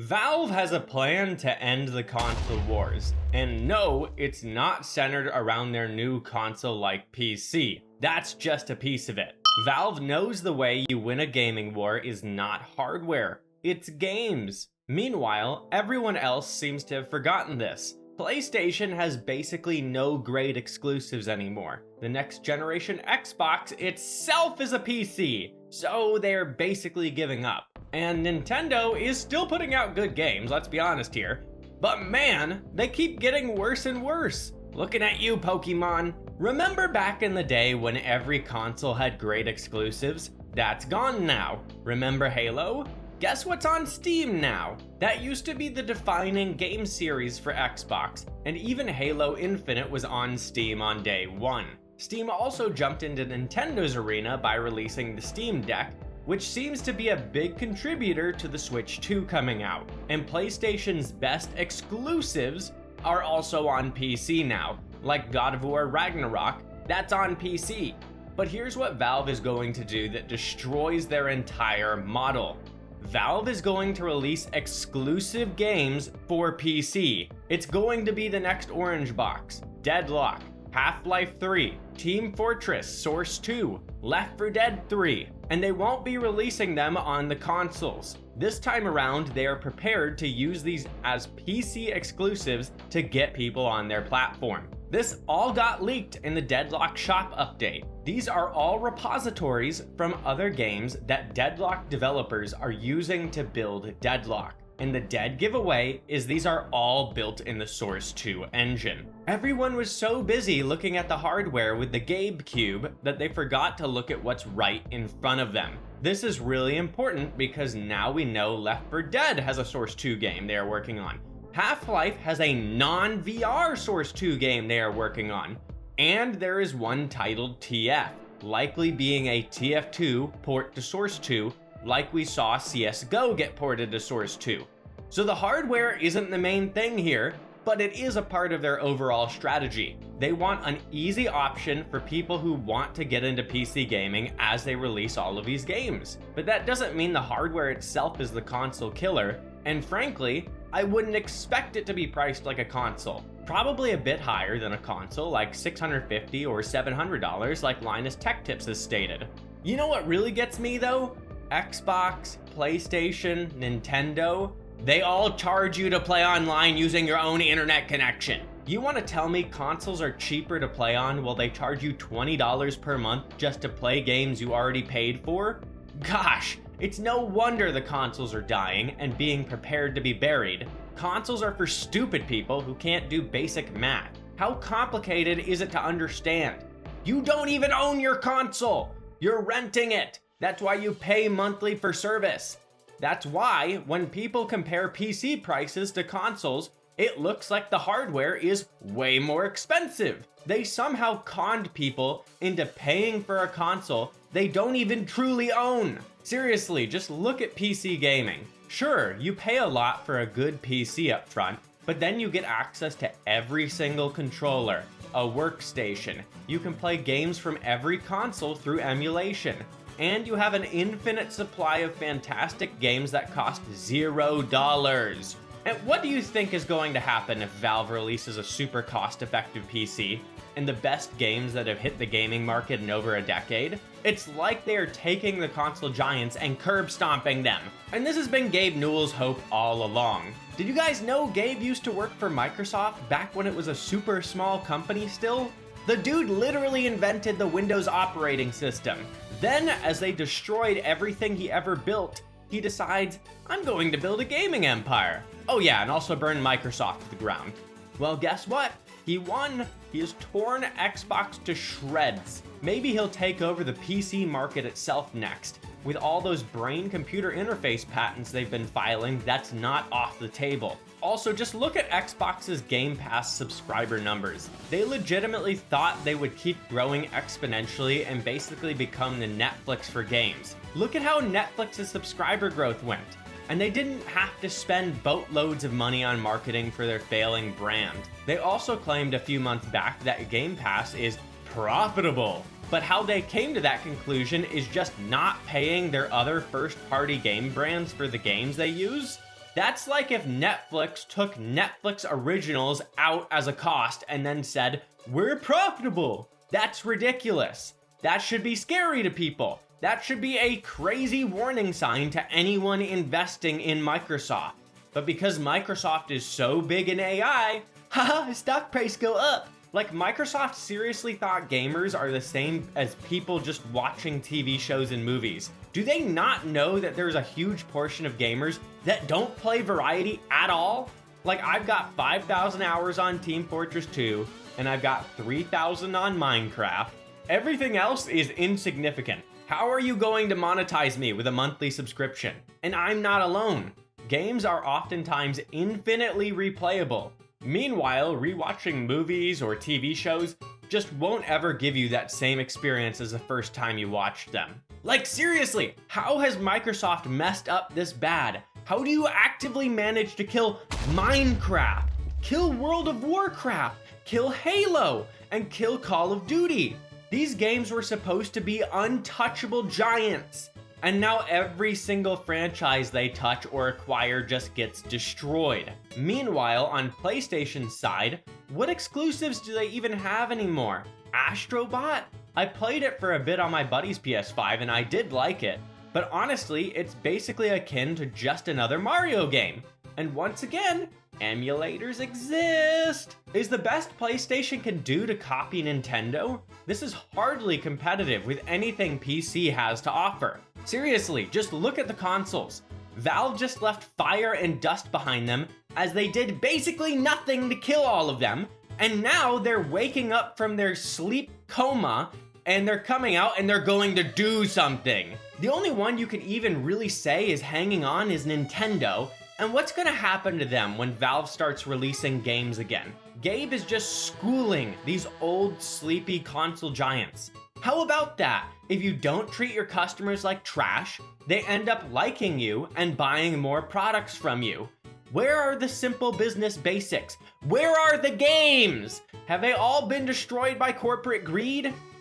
Valve has a plan to end the console wars, and no, it's not centered around their new console-like PC. That's just a piece of it. Valve knows the way you win a gaming war is not hardware, it's games. Meanwhile, everyone else seems to have forgotten this. PlayStation has basically no great exclusives anymore. The next generation Xbox itself is a PC, so they're basically giving up. And Nintendo is still putting out good games, let's be honest here. But man, they keep getting worse and worse. Looking at you, Pokemon. Remember back in the day when every console had great exclusives? That's gone now. Remember Halo? Guess what's on Steam now? That used to be the defining game series for Xbox, and even Halo Infinite was on Steam on day one. Steam also jumped into Nintendo's arena by releasing the Steam Deck, which seems to be a big contributor to the Switch 2 coming out. And PlayStation's best exclusives are also on PC now, like God of War Ragnarok, that's on PC. But here's what Valve is going to do that destroys their entire model. Valve is going to release exclusive games for PC. It's going to be the next Orange Box, Deadlock, Half-Life 3, Team Fortress, Source 2, Left 4 Dead 3, and they won't be releasing them on the consoles. This time around, they are prepared to use these as PC exclusives to get people on their platform. This all got leaked in the Deadlock Shop update. These are all repositories from other games that Deadlock developers are using to build Deadlock. And the dead giveaway is these are all built in the Source 2 engine. Everyone was so busy looking at the hardware with the GameCube that they forgot to look at what's right in front of them. This is really important because now we know Left 4 Dead has a Source 2 game they are working on. Half-Life has a non-VR Source 2 game they are working on. And there is one titled TF, likely being a TF2 port to Source 2, like we saw CSGO get ported to Source 2. So the hardware isn't the main thing here, but it is a part of their overall strategy. They want an easy option for people who want to get into PC gaming as they release all of these games. But that doesn't mean the hardware itself is the console killer, and frankly, I wouldn't expect it to be priced like a console. Probably a bit higher than a console, like $650 or $700 like Linus Tech Tips has stated. You know what really gets me though? Xbox, PlayStation, Nintendo, they all charge you to play online using your own internet connection. You want to tell me consoles are cheaper to play on while they charge you $20 per month just to play games you already paid for? Gosh, it's no wonder the consoles are dying and being prepared to be buried. Consoles are for stupid people who can't do basic math. How complicated is it to understand? You don't even own your console! You're renting it! That's why you pay monthly for service. That's why when people compare PC prices to consoles, it looks like the hardware is way more expensive. They somehow conned people into paying for a console they don't even truly own. Seriously, just look at PC gaming. Sure, you pay a lot for a good PC up front, but then you get access to every single controller, a workstation. You can play games from every console through emulation. And you have an infinite supply of fantastic games that cost $0. And what do you think is going to happen if Valve releases a super cost-effective PC and the best games that have hit the gaming market in over a decade? It's like they are taking the console giants and curb stomping them. And this has been Gabe Newell's hope all along. Did you guys know Gabe used to work for Microsoft back when it was a super small company still? The dude literally invented the Windows operating system. Then, as they destroyed everything he ever built, he decides, I'm going to build a gaming empire. Oh yeah, and also burn Microsoft to the ground. Well, guess what? He won. He has torn Xbox to shreds. Maybe he'll take over the PC market itself next. With all those brain-computer interface patents they've been filing, that's not off the table. Also, just look at Xbox's Game Pass subscriber numbers. They legitimately thought they would keep growing exponentially and basically become the Netflix for games. Look at how Netflix's subscriber growth went. And they didn't have to spend boatloads of money on marketing for their failing brand. They also claimed a few months back that Game Pass is profitable. But how they came to that conclusion is just not paying their other first-party game brands for the games they use. That's like if Netflix took Netflix originals out as a cost and then said, we're profitable. That's ridiculous. That should be scary to people. That should be a crazy warning sign to anyone investing in Microsoft. But because Microsoft is so big in AI, haha, stock price go up. Like, Microsoft seriously thought gamers are the same as people just watching TV shows and movies. Do they not know that there's a huge portion of gamers that don't play variety at all? Like, I've got 5,000 hours on Team Fortress 2, and I've got 3,000 on Minecraft. Everything else is insignificant. How are you going to monetize me with a monthly subscription? And I'm not alone. Games are oftentimes infinitely replayable. Meanwhile, rewatching movies or TV shows just won't ever give you that same experience as the first time you watched them. Like, seriously, how has Microsoft messed up this bad? How do you actively manage to kill Minecraft, kill World of Warcraft, kill Halo, and kill Call of Duty? These games were supposed to be untouchable giants, and now every single franchise they touch or acquire just gets destroyed. Meanwhile, on PlayStation's side, what exclusives do they even have anymore? Astro Bot? I played it for a bit on my buddy's PS5 and I did like it, but honestly, it's basically akin to just another Mario game. And once again, emulators exist. Is the best PlayStation can do to copy Nintendo? This is hardly competitive with anything PC has to offer. Seriously, just look at the consoles. Valve just left fire and dust behind them as they did basically nothing to kill all of them, and now they're waking up from their sleep coma and they're coming out and they're going to do something. The only one you could even really say is hanging on is Nintendo. And what's gonna happen to them when Valve starts releasing games again? Gabe is just schooling these old sleepy console giants. How about that? If you don't treat your customers like trash, they end up liking you and buying more products from you. Where are the simple business basics? Where are the games? Have they all been destroyed by corporate greed?